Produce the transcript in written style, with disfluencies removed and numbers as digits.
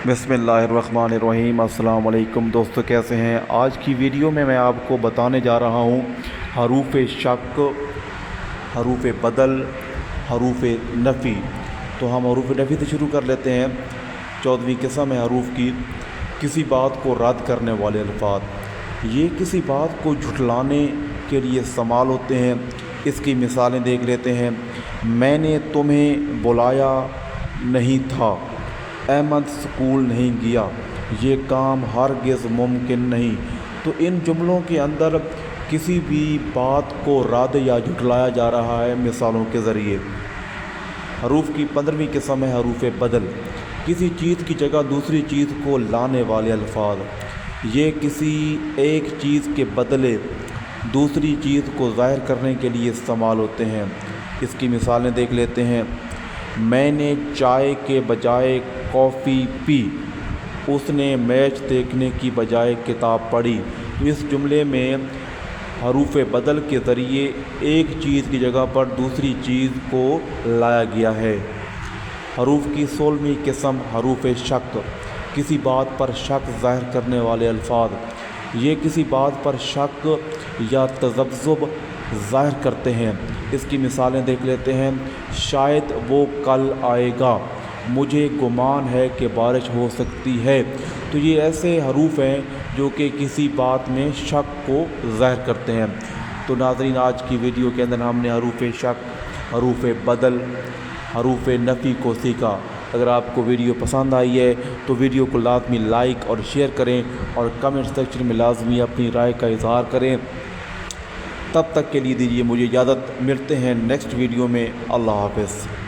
बिस्मिल्लाहिर्रहमानिर्रहीम। अस्सलाम वालेकुम दोस्तों, कैसे हैं। आज की वीडियो में मैं आपको बताने जा रहा हूँ हरूफ शक, हरूफ बदल, हरूफ नफ़ी। तो हम हरूफ नफ़ी से शुरू कर लेते हैं। 14वीं किस्म है हरूफ की, किसी बात को रद्द करने वाले अल्फाज। ये किसी बात को झुठलाने के लिए इस्तेमाल होते हैं। इसकी मिसालें देख लेते हैं। मैंने तुम्हें बुलाया नहीं था, अहमद स्कूल नहीं गया, ये काम हरगिज़ मुमकिन नहीं। तो इन जुमलों के अंदर किसी भी बात को रद्द या झुठलाया जा रहा है मिसालों के ज़रिए। हरूफ की 15वीं किस्म है हरूफ बदल, किसी चीज़ की जगह दूसरी चीज़ को लाने वाले अल्फाज। ये किसी एक चीज़ के बदले दूसरी चीज़ को ज़ाहिर करने के लिए इस्तेमाल होते हैं। इसकी मिसालें देख लेते हैं। मैंने चाय के बजाय कॉफ़ी पी, उसने मैच देखने की बजाय किताब पढ़ी। तो इस जुमले में हरूफ बदल के ज़रिए एक चीज़ की जगह पर दूसरी चीज़ को लाया गया है। हरूफ की 16वीं किस्म हरूफ शक, किसी बात पर शक ज़ाहिर करने वाले अल्फाज। ये किसी बात पर शक या तज़ब्ज़ुब ज़ाहिर करते हैं। इसकी मिसालें देख लेते हैं। शायद वो कल आएगा, मुझे गुमान है कि बारिश हो सकती है। तो ये ऐसे हरूफ हैं जो कि किसी बात में शक को ज़ाहिर करते हैं। तो नाज़रीन, आज की वीडियो के अंदर हमने हरूफ शक, हरूफ बदल, हरूफ नफ़ी को सीखा। अगर आपको वीडियो पसंद आई है तो वीडियो को लाजमी लाइक और शेयर करें और कमेंट सेक्शन में लाजमी अपनी राय का इज़हार करें। तब तक के लिए दीजिए मुझे इजाज़त। मिलते हैं नेक्स्ट वीडियो में। अल्लाह हाफ़िज़।